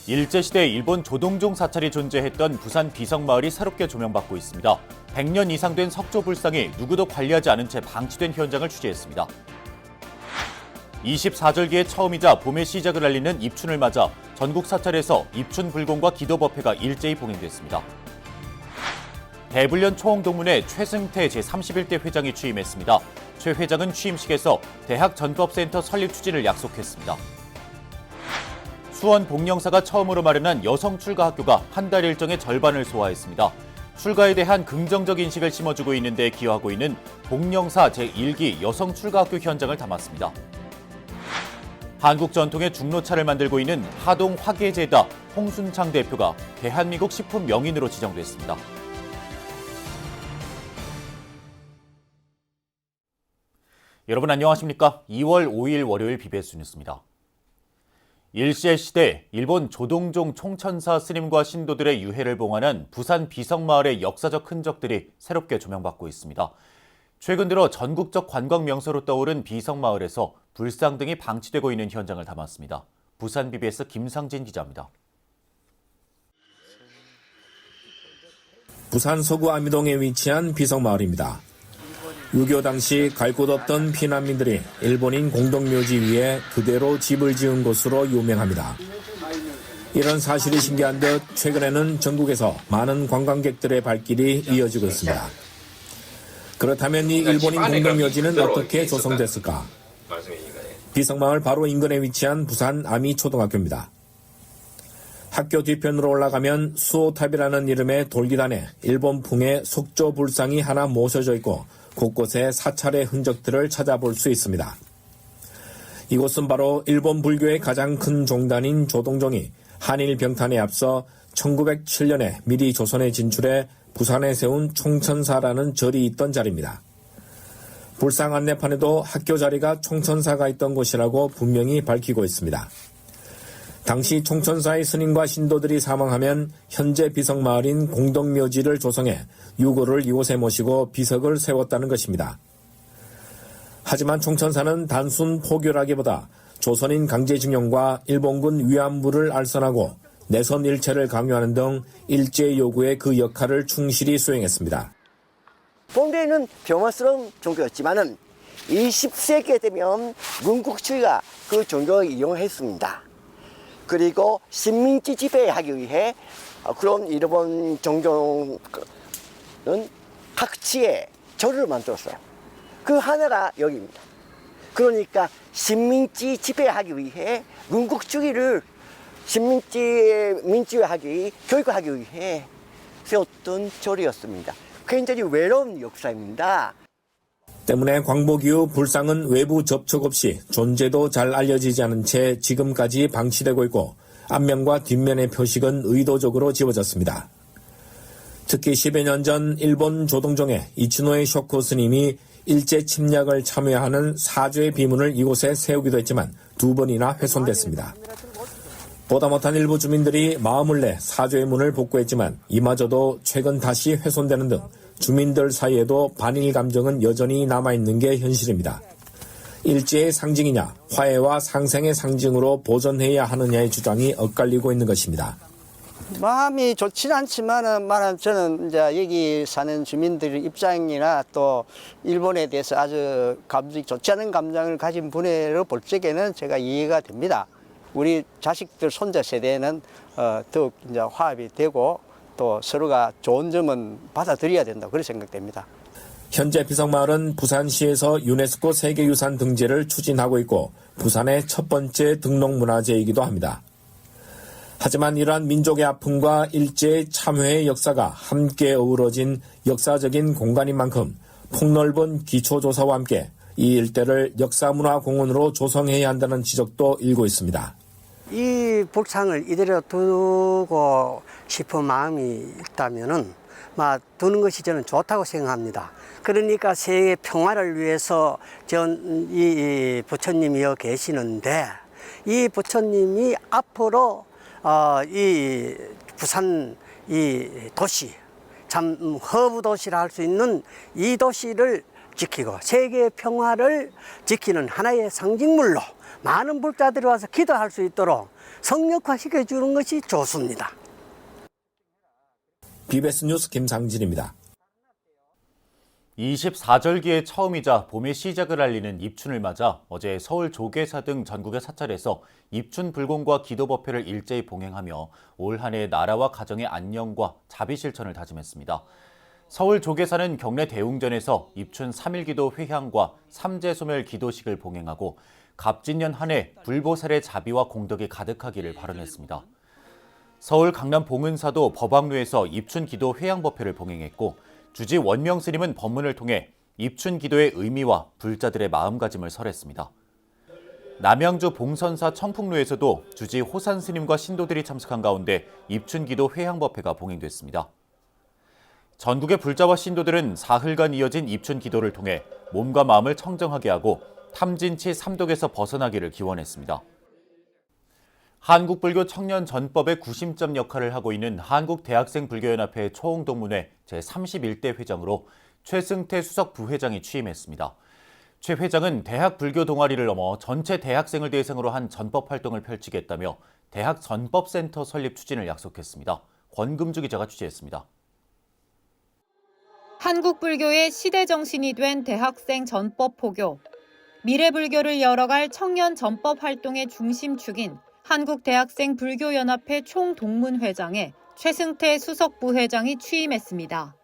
일제시대 일본 조동종 사찰이 존재했던 부산 비성마을이 새롭게 조명받고 있습니다. 100년 이상 된 석조불상이 누구도 관리하지 않은 채 방치된 현장을 취재했습니다. 24절기의 처음이자 봄의 시작을 알리는 입춘을 맞아 전국 사찰에서 입춘 불공과 기도법회가 일제히 봉행됐습니다. 대불련 초홍동문회 최승태 제31대 회장이 취임했습니다. 최 회장은 취임식에서 대학 전법센터 설립 추진을 약속했습니다. 수원 복령사가 처음으로 마련한 여성 출가 학교가 한 달 일정의 절반을 소화했습니다. 출가에 대한 긍정적 인식을 심어주고 있는 데 기여하고 있는 복령사 제1기 여성 출가 학교 현장을 담았습니다. 한국 전통의 중로차를 만들고 있는 하동 화계제다 홍순창 대표가 대한민국 식품 명인으로 지정됐습니다. 여러분 안녕하십니까? 2월 5일 월요일 BBS 뉴스입니다. 일제시대 일본 조동종 총천사 스님과 신도들의 유해를 봉안한 부산 비성마을의 역사적 흔적들이 새롭게 조명받고 있습니다. 최근 들어 전국적 관광 명소로 떠오른 비성마을에서 불상 등이 방치되고 있는 현장을 담았습니다. 부산 BBS 김상진 기자입니다. 부산 서구 아미동에 위치한 비성마을입니다. 6.25 당시 갈 곳 없던 피난민들이 일본인 공동묘지 위에 그대로 집을 지은 곳으로 유명합니다. 이런 사실이 신기한 듯 최근에는 전국에서 많은 관광객들의 발길이 이어지고 있습니다. 그렇다면 이 일본인 공동묘지는 어떻게 조성됐을까? 비성마을 바로 인근에 위치한 부산 아미초등학교입니다. 학교 뒤편으로 올라가면 수호탑이라는 이름의 돌기단에 일본풍의 석조불상이 하나 모셔져 있고 곳곳에 사찰의 흔적들을 찾아볼 수 있습니다. 이곳은 바로 일본 불교의 가장 큰 종단인 조동종이 한일 병탄에 앞서 1907년에 미리 조선에 진출해 부산에 세운 총천사라는 절이 있던 자리입니다. 불상 안내판에도 학교 자리가 총천사가 있던 곳이라고 분명히 밝히고 있습니다. 당시 총천사의 스님과 신도들이 사망하면 현재 비성마을인 공동묘지를 조성해 유골을 이곳에 모시고 비석을 세웠다는 것입니다. 하지만 총천사는 단순 포교라기보다 조선인 강제징용과 일본군 위안부를 알선하고 내선 일체를 강요하는 등 일제 요구의 그 역할을 충실히 수행했습니다. 본래는 병화스러운 종교였지만은 20세기에 되면 문국주의가 그 종교를 이용했습니다. 그리고 식민지 지배하기 위해 그런 일본 종교는 각지에 절을 만들었어요. 그 하나가 여기입니다. 그러니까 식민지 지배하기 위해 문국주의를 민주화하기, 교육하기 위해 세웠던 절이었습니다. 굉장히 외로운 역사입니다. 때문에 광복 이후 불상은 외부 접촉 없이 존재도 잘 알려지지 않은 채 지금까지 방치되고 있고 앞면과 뒷면의 표식은 의도적으로 지워졌습니다. 특히 10여 년 전 일본 조동종의 이치노에 쇼코 스님이 일제 침략을 참여하는 사죄의 비문을 이곳에 세우기도 했지만 2번이나 훼손됐습니다. 보다 못한 일부 주민들이 마음을 내 사죄의 문을 복구했지만 이마저도 최근 다시 훼손되는 등 주민들 사이에도 반일 감정은 여전히 남아있는 게 현실입니다. 일제의 상징이냐, 화해와 상생의 상징으로 보존해야 하느냐의 주장이 엇갈리고 있는 것입니다. 마음이 좋지는 않지만은 저는 이제 여기 사는 주민들 입장이나 또 일본에 대해서 아주 좋지 않은 감정을 가진 분으로 볼 적에는 제가 이해가 됩니다. 우리 자식들 손자 세대는 더욱 이제 화합이 되고 또 서로가 좋은 점은 받아들여야 된다 그렇게 생각됩니다. 현재 비성마을은 부산시에서 유네스코 세계유산 등재를 추진하고 있고 부산의 첫 번째 등록문화재이기도 합니다. 하지만 이러한 민족의 아픔과 일제의 참회의 역사가 함께 어우러진 역사적인 공간인 만큼 폭넓은 기초조사와 함께 이 일대를 역사문화공원으로 조성해야 한다는 지적도 일고 있습니다. 이 불상을 이대로 두고 싶은 마음이 있다면은 두는 것이 저는 좋다고 생각합니다. 그러니까 세계 평화를 위해서 이 부처님이여 계시는데 이 부처님이 앞으로 이 부산 이 도시 참 허브 도시라 할 수 있는 이 도시를 지키고 세계의 평화를 지키는 하나의 상징물로 많은 불자들이 와서 기도할 수 있도록 성역화시켜 주는 것이 좋습니다. BBS 뉴스 김상진입니다. 24절기의 처음이자 봄의 시작을 알리는 입춘을 맞아 어제 서울 조계사 등 전국의 사찰에서 입춘 불공과 기도 법회를 일제히 봉행하며 올 한 해 나라와 가정의 안녕과 자비 실천을 다짐했습니다. 서울 조계사는 경내 대웅전에서 입춘 3일 기도 회향과 삼재소멸 기도식을 봉행하고 갑진년 한 해 불보살의 자비와 공덕이 가득하기를 발언했습니다. 서울 강남 봉은사도 법왕루에서 입춘 기도 회향 법회를 봉행했고 주지 원명 스님은 법문을 통해 입춘 기도의 의미와 불자들의 마음가짐을 설했습니다. 남양주 봉선사 청풍루에서도 주지 호산 스님과 신도들이 참석한 가운데 입춘 기도 회향 법회가 봉행됐습니다. 전국의 불자와 신도들은 사흘간 이어진 입춘 기도를 통해 몸과 마음을 청정하게 하고 탐진치 삼독에서 벗어나기를 기원했습니다. 한국불교 청년전법의 구심점 역할을 하고 있는 한국대학생불교연합회 초홍동문회 제31대 회장으로 최승태 수석 부회장이 취임했습니다. 최 회장은 대학 불교 동아리를 넘어 전체 대학생을 대상으로 한 전법 활동을 펼치겠다며 대학 전법센터 설립 추진을 약속했습니다. 권금주 기자가 취재했습니다. 한국불교의 시대정신이 된 대학생 전법 포교. 미래불교를 열어갈 청년 전법 활동의 중심축인 한국대학생불교연합회 총동문회장에 최승태 수석부회장이 취임했습니다.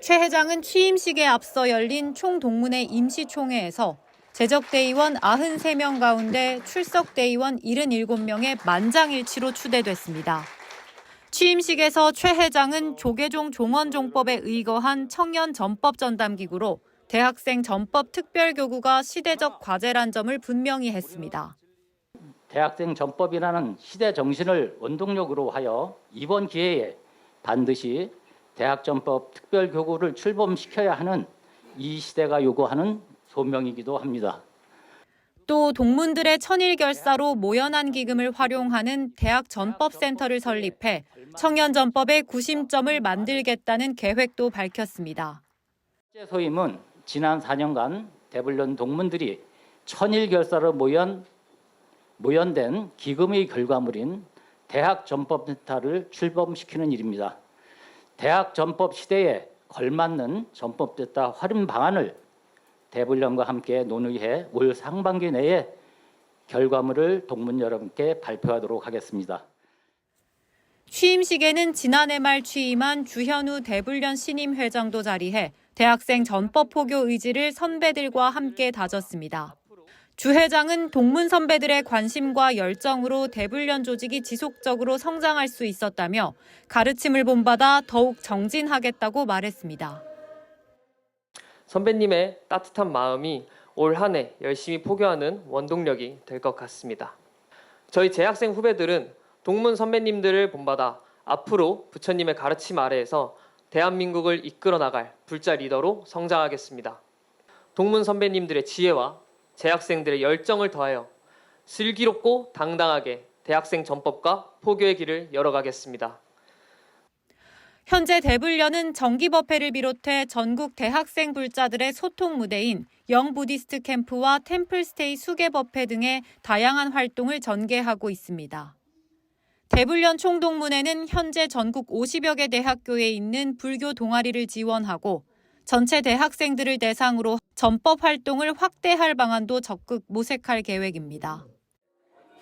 최 회장은 취임식에 앞서 열린 총동문회 임시총회에서 제적대의원 93명 가운데 출석대의원 77명의 만장일치로 추대됐습니다. 취임식에서 최 회장은 조계종 종원종법에 의거한 청년 전법 전담기구로 대학생 전법 특별교구가 시대적 과제란 점을 분명히 했습니다. 대학생 전법이라는 시대 정신을 원동력으로 하여 이번 기회에 반드시 대학 전법 특별교구를 출범시켜야 하는 이 시대가 요구하는 소명이기도 합니다. 또 동문들의 천일결사로 모연한 기금을 활용하는 대학 전법센터를 설립해 청년 전법의 구심점을 만들겠다는 계획도 밝혔습니다. 소임은 지난 4년간 대불련 동문들이 천일결사로 모연된 기금의 결과물인 대학 전법센터를 출범시키는 일입니다. 대학 전법 시대에 걸맞는 전법센터 활용 방안을 대불련과 함께 논의해 올 상반기 내에 결과물을 동문 여러분께 발표하도록 하겠습니다. 취임식에는 지난해 말 취임한 주현우 대불련 신임 회장도 자리해 대학생 전법 포교 의지를 선배들과 함께 다졌습니다. 주 회장은 동문 선배들의 관심과 열정으로 대불련 조직이 지속적으로 성장할 수 있었다며 가르침을 본받아 더욱 정진하겠다고 말했습니다. 선배님의 따뜻한 마음이 올 한 해 열심히 포교하는 원동력이 될 것 같습니다. 저희 재학생 후배들은 동문 선배님들을 본받아 앞으로 부처님의 가르침 아래에서 대한민국을 이끌어 나갈 불자 리더로 성장하겠습니다. 동문 선배님들의 지혜와 재학생들의 열정을 더하여 슬기롭고 당당하게 대학생 전법과 포교의 길을 열어가겠습니다. 현재 대불련은 정기법회를 비롯해 전국 대학생 불자들의 소통 무대인 영부디스트 캠프와 템플스테이 수계법회 등의 다양한 활동을 전개하고 있습니다. 대불련 총동문회는 현재 전국 50여 개 대학교에 있는 불교 동아리를 지원하고 전체 대학생들을 대상으로 전법 활동을 확대할 방안도 적극 모색할 계획입니다.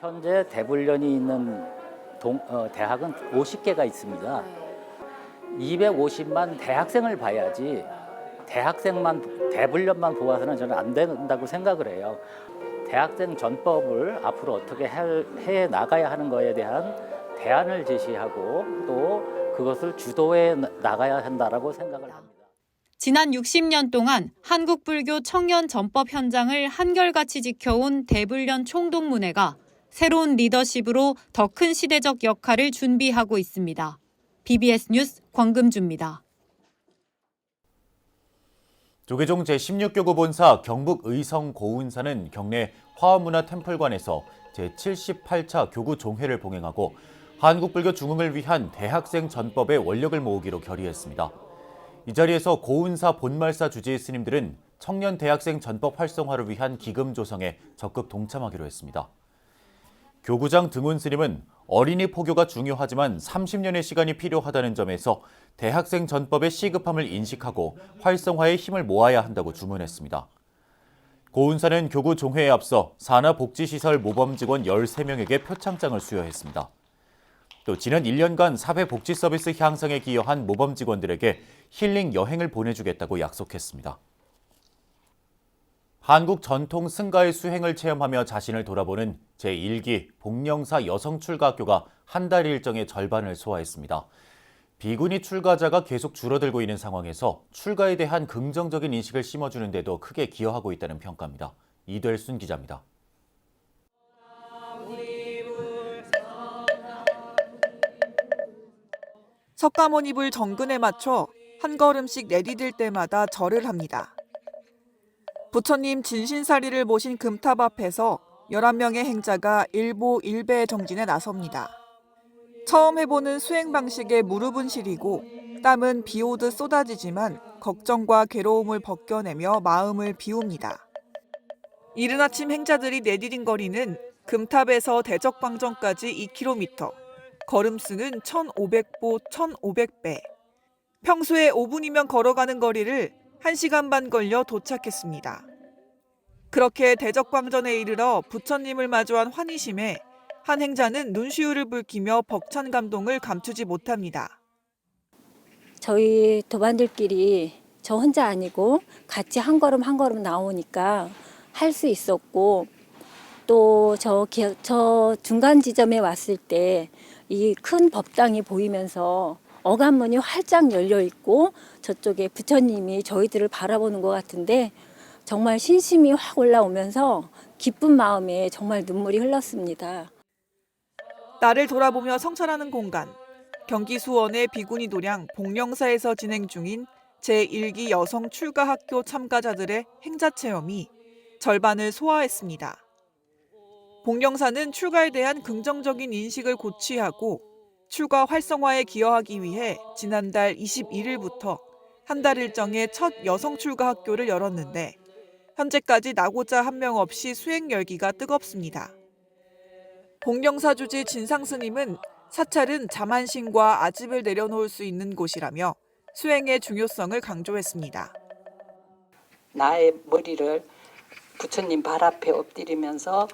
현재 대불련이 있는 대학은 50개가 있습니다. 250만 대학생을 봐야지 대불련만 보아서는 저는 안 된다고 생각을 해요. 대학생 전법을 앞으로 어떻게 해 나가야 하는 거에 대한 대안을 제시하고 또 그것을 주도해 나가야 한다라고 생각을 합니다. 지난 60년 동안 한국불교 청년 전법 현장을 한결같이 지켜온 대불련 총동문회가 새로운 리더십으로 더 큰 시대적 역할을 준비하고 있습니다. BBS 뉴스 권금주입니다. 조계종 제16교구 본사 경북 의성 고운사는 경내 화엄문화템플관에서 제78차 교구 종회를 봉행하고 한국불교 중흥을 위한 대학생 전법의 원력을 모으기로 결의했습니다. 이 자리에서 고은사 본말사 주지의 스님들은 청년 대학생 전법 활성화를 위한 기금 조성에 적극 동참하기로 했습니다. 교구장 등훈 스님은 어린이 포교가 중요하지만 30년의 시간이 필요하다는 점에서 대학생 전법의 시급함을 인식하고 활성화에 힘을 모아야 한다고 주문했습니다. 고은사는 교구 종회에 앞서 산하복지시설 모범직원 13명에게 표창장을 수여했습니다. 또 지난 1년간 사회복지 서비스 향상에 기여한 모범직원들에게 힐링 여행을 보내주겠다고 약속했습니다. 한국 전통 승가의 수행을 체험하며 자신을 돌아보는 제1기 복령사 여성출가학교가 한 달 일정의 절반을 소화했습니다. 비구니 출가자가 계속 줄어들고 있는 상황에서 출가에 대한 긍정적인 인식을 심어주는 데도 크게 기여하고 있다는 평가입니다. 이del순 기자입니다. 석가모니 불 정근에 맞춰 한 걸음씩 내디딜 때마다 절을 합니다. 부처님 진신사리를 모신 금탑 앞에서 11명의 행자가 일보 일배의 정진에 나섭니다. 처음 해보는 수행 방식에 무릎은 시리고 땀은 비 오듯 쏟아지지만 걱정과 괴로움을 벗겨내며 마음을 비웁니다. 이른 아침 행자들이 내디딘 거리는 금탑에서 대적광정까지 2km, 걸음수는 1,500보 1,500배. 평소에 5분이면 걸어가는 거리를 1시간 반 걸려 도착했습니다. 그렇게 대적광전에 이르러 부처님을 마주한 환희심에 한 행자는 눈시울을 붉히며 벅찬 감동을 감추지 못합니다. 저희 도반들끼리 저 혼자 아니고 같이 한 걸음 한 걸음 나오니까 할 수 있었고, 또 저 중간 지점에 왔을 때 이 큰 법당이 보이면서 어간문이 활짝 열려 있고 저쪽에 부처님이 저희들을 바라보는 것 같은데 정말 신심이 확 올라오면서 기쁜 마음에 정말 눈물이 흘렀습니다. 나를 돌아보며 성찰하는 공간. 경기 수원의 비구니 도량 복령사에서 진행 중인 제1기 여성 출가학교 참가자들의 행자 체험이 절반을 소화했습니다. 복령사는 출가에 대한 긍정적인 인식을 고취하고 출가 활성화에 기여하기 위해 지난달 21일부터 한 달 일정의 첫 여성 출가 학교를 열었는데 현재까지 나고자 한 명 없이 수행 열기가 뜨겁습니다. 복령사 주지 진상스님은 사찰은 자만심과 아집을 내려놓을 수 있는 곳이라며 수행의 중요성을 강조했습니다. 나의 머리를 부처님 발 앞에 엎드리면서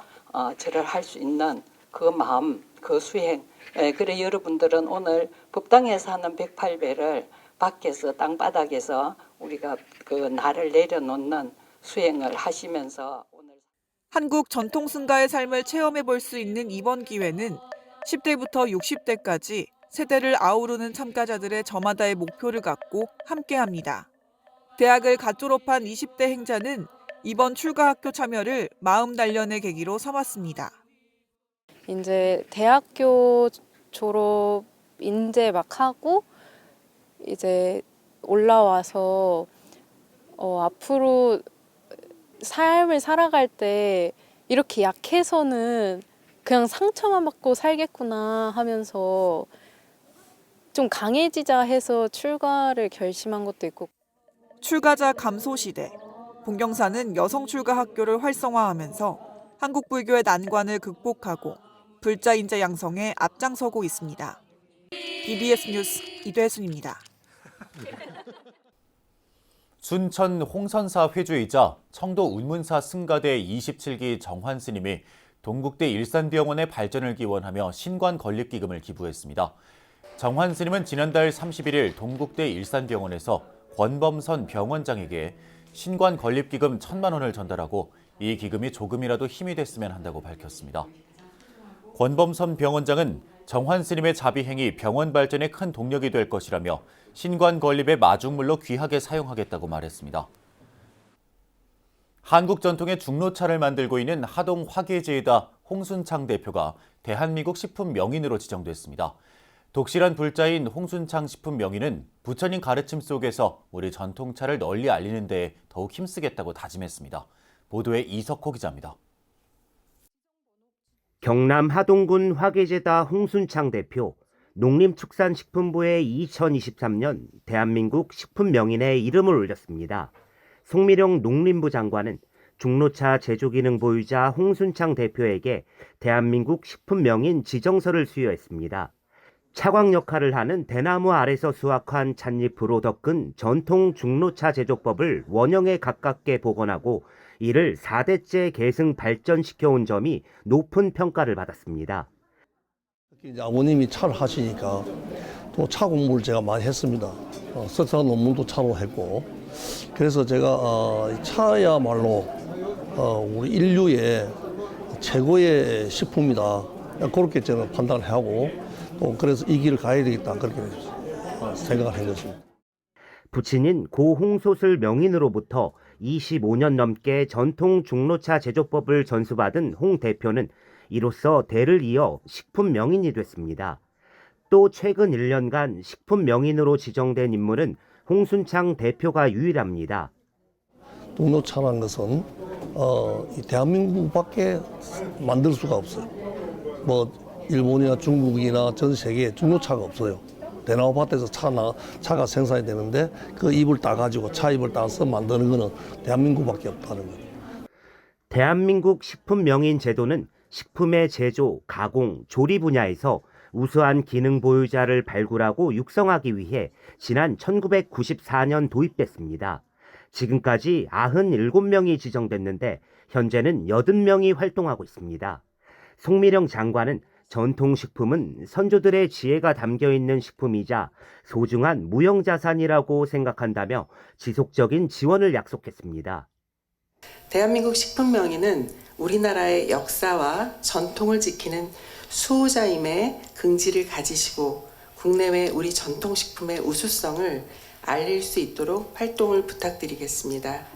절을 할 수 있는 그 마음, 그 수행. 그래 여러분들은 오늘 법당에서 하는 108배를 밖에서 땅바닥에서 우리가 그 나를 내려놓는 수행을 하시면서 오늘 한국 전통 승가의 삶을 체험해 볼 수 있는 이번 기회는 10대부터 60대까지 세대를 아우르는 참가자들의 저마다의 목표를 갖고 함께합니다. 대학을 갓 졸업한 20대 행자는 이번 출가학교 참여를 마음 단련의 계기로 삼았습니다. 이제 대학교 졸업 인제 막 하고 이제 올라와서 앞으로 삶을 살아갈 때 이렇게 약해서는 그냥 상처만 받고 살겠구나 하면서 좀 강해지자 해서 출가를 결심한 것도 있고. 출가자 감소 시대. 복령사는 여성 출가 학교를 활성화하면서 한국 불교의 난관을 극복하고 불자 인재 양성에 앞장서고 있습니다. BBS 뉴스 이del순입니다. 순천 홍선사 회주이자 청도 운문사 승가대 27기 정환 스님이 동국대 일산병원의 발전을 기원하며 신관 건립기금을 기부했습니다. 정환 스님은 지난달 31일 동국대 일산병원에서 권범선 병원장에게 신관 건립기금 1,000만 원을 전달하고 이 기금이 조금이라도 힘이 됐으면 한다고 밝혔습니다. 권범선 병원장은 정환 스님의 자비행이 병원 발전에 큰 동력이 될 것이라며 신관 건립의 마중물로 귀하게 사용하겠다고 말했습니다. 한국 전통의 중로차를 만들고 있는 하동 화계제에다 홍순창 대표가 대한민국 식품 명인으로 지정됐습니다. 독실한 불자인 홍순창 식품 명인은 부처님 가르침 속에서 우리 전통차를 널리 알리는 데 더욱 힘쓰겠다고 다짐했습니다. 보도에 이석호 기자입니다. 경남 하동군 화계제다 홍순창 대표, 농림축산식품부에 2023년 대한민국 식품명인의 이름을 올렸습니다. 송미령 농림부 장관은 중노차 제조기능 보유자 홍순창 대표에게 대한민국 식품명인 지정서를 수여했습니다. 차광 역할을 하는 대나무 아래서 수확한 찻잎으로 덮은 전통 중노차 제조법을 원형에 가깝게 복원하고 이를 4대째 계승 발전시켜온 점이 높은 평가를 받았습니다. 이제 아버님이 차를 하시니까 또 차 공부를 제가 많이 했습니다. 석사 논문도 차로 했고, 그래서 제가 차야말로 우리 인류의 최고의 식품이다. 그렇게 저는 판단을 하고 또 그래서 이 길을 가야 되겠다. 그렇게 생각을 한 것입니다. 부친인 고 홍소슬 명인으로부터 25년 넘게 전통 중노차 제조법을 전수받은 홍 대표는 이로써 대를 이어 식품 명인이 됐습니다. 또 최근 1년간 식품 명인으로 지정된 인물은 홍순창 대표가 유일합니다. 중노차라는 것은 이 대한민국밖에 만들 수가 없어요. 뭐 일본이나 중국이나 전 세계에 중노차가 없어요. 대나무 밭에서 차가 생산이 되는데 그 잎을 따가지고 차잎을 따서 만드는 거는 대한민국밖에 없다는 거예요. 대한민국 식품 명인 제도는 식품의 제조, 가공, 조리 분야에서 우수한 기능 보유자를 발굴하고 육성하기 위해 지난 1994년 도입됐습니다. 지금까지 97명이 지정됐는데 현재는 80명이 활동하고 있습니다. 송미령 장관은 전통식품은 선조들의 지혜가 담겨있는 식품이자 소중한 무형자산이라고 생각한다며 지속적인 지원을 약속했습니다. 대한민국 식품명인은 우리나라의 역사와 전통을 지키는 수호자임의 긍지를 가지시고 국내외 우리 전통식품의 우수성을 알릴 수 있도록 활동을 부탁드리겠습니다.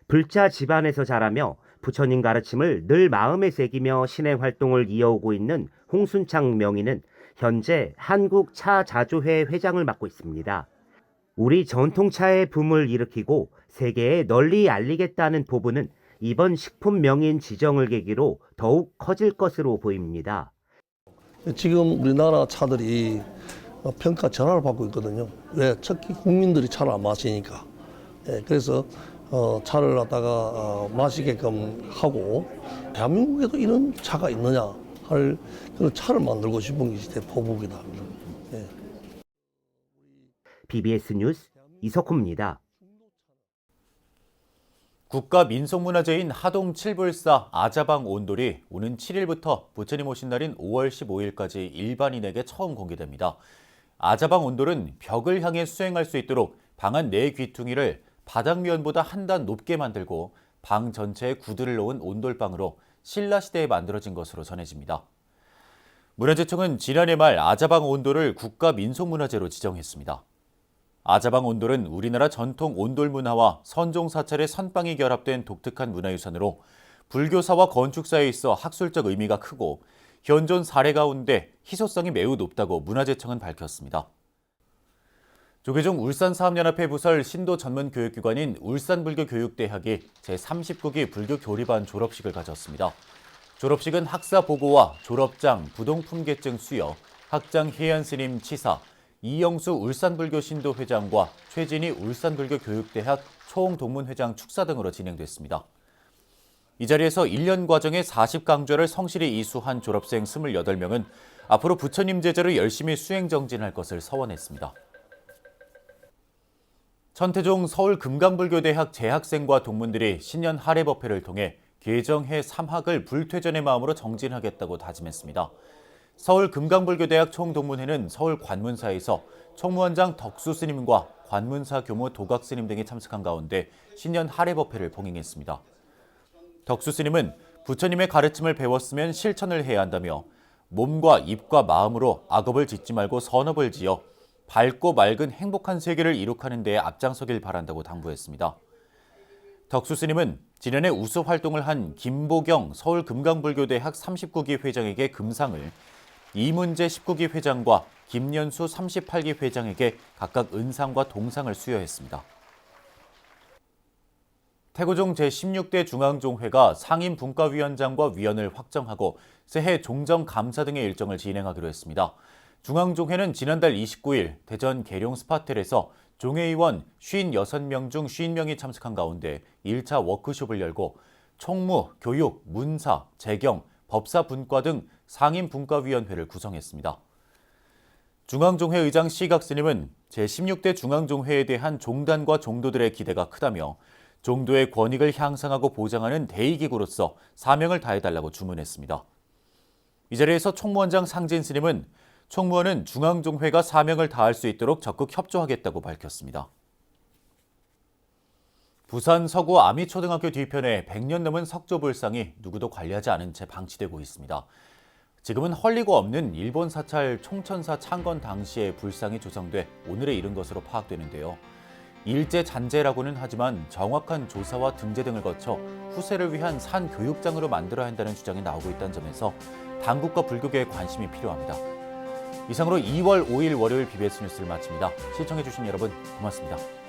불자 집안에서 자라며 부처님 가르침을 늘 마음에 새기며 신의 활동을 이어오고 있는 홍순창 명인은 현재 한국차자조회 회장을 맡고 있습니다. 우리 전통차의 붐을 일으키고 세계에 널리 알리겠다는 포부는 이번 식품 명인 지정을 계기로 더욱 커질 것으로 보입니다. 지금 우리나라 차들이 평가 전화를 받고 있거든요. 왜? 특히 국민들이 차를 안 마시니까. 그래서 차를 갖다가 마시게끔 하고 대한민국에도 이런 차가 있느냐 할 그런 차를 만들고 싶은 것이 제 포부이다. BBS 뉴스 이석호입니다. 국가민속문화재인 하동 칠불사 아자방 온돌이 오는 7일부터 부처님 오신 날인 5월 15일까지 일반인에게 처음 공개됩니다. 아자방 온돌은 벽을 향해 수행할 수 있도록 방 안 네 귀퉁이를 바닥면보다 한 단 높게 만들고 방 전체에 구두를 놓은 온돌방으로 신라시대에 만들어진 것으로 전해집니다. 문화재청은 지난해 말 아자방 온돌을 국가민속문화재로 지정했습니다. 아자방 온돌은 우리나라 전통 온돌 문화와 선종 사찰의 선방이 결합된 독특한 문화유산으로 불교사와 건축사에 있어 학술적 의미가 크고 현존 사례 가운데 희소성이 매우 높다고 문화재청은 밝혔습니다. 조계종 울산사업연합회 부설 신도 전문 교육기관인 울산불교교육대학이 제39기 불교교리반 졸업식을 가졌습니다. 졸업식은 학사 보고와 졸업장, 부동품계증 수여, 학장 혜연스님 치사, 이영수 울산불교신도 회장과 최진희 울산불교교육대학 총동문회장 축사 등으로 진행됐습니다. 이 자리에서 1년 과정의 40강좌를 성실히 이수한 졸업생 28명은 앞으로 부처님 제자를 열심히 수행 정진할 것을 서원했습니다. 천태종 서울금강불교대학 재학생과 동문들이 신년 할애법회를 통해 개정해 3학을 불퇴전의 마음으로 정진하겠다고 다짐했습니다. 서울금강불교대학 총동문회는 서울관문사에서 총무원장 덕수 스님과 관문사 교무 도각 스님 등이 참석한 가운데 신년 할애법회를 봉행했습니다. 덕수 스님은 부처님의 가르침을 배웠으면 실천을 해야 한다며 몸과 입과 마음으로 악업을 짓지 말고 선업을 지어 밝고 맑은 행복한 세계를 이룩하는 데에 앞장서길 바란다고 당부했습니다. 덕수 스님은 지난해 우수 활동을 한 김보경 서울금강불교대학 39기 회장에게 금상을, 이문재 19기 회장과 김연수 38기 회장에게 각각 은상과 동상을 수여했습니다. 태고종 제16대 중앙종회가 상임분과위원장과 위원을 확정하고 새해 종정감사 등의 일정을 진행하기로 했습니다. 중앙종회는 지난달 29일 대전 계룡 스파텔에서 종회의원 56명 중 50명이 참석한 가운데 1차 워크숍을 열고 총무, 교육, 문사, 재경, 법사 분과 등 상임 분과위원회를 구성했습니다. 중앙종회 의장 시각 스님은 제16대 중앙종회에 대한 종단과 종도들의 기대가 크다며 종도의 권익을 향상하고 보장하는 대의기구로서 사명을 다해달라고 주문했습니다. 이 자리에서 총무원장 상진 스님은 총무원은 중앙종회가 사명을 다할 수 있도록 적극 협조하겠다고 밝혔습니다. 부산 서구 아미초등학교 뒤편에 100년 넘은 석조불상이 누구도 관리하지 않은 채 방치되고 있습니다. 지금은 헐리고 없는 일본 사찰 총천사 창건 당시에 불상이 조성돼 오늘에 이른 것으로 파악되는데요. 일제 잔재라고는 하지만 정확한 조사와 등재 등을 거쳐 후세를 위한 산 교육장으로 만들어야 한다는 주장이 나오고 있다는 점에서 당국과 불교계의 관심이 필요합니다. 이상으로 2월 5일 월요일 BBS 뉴스를 마칩니다. 시청해주신 여러분 고맙습니다.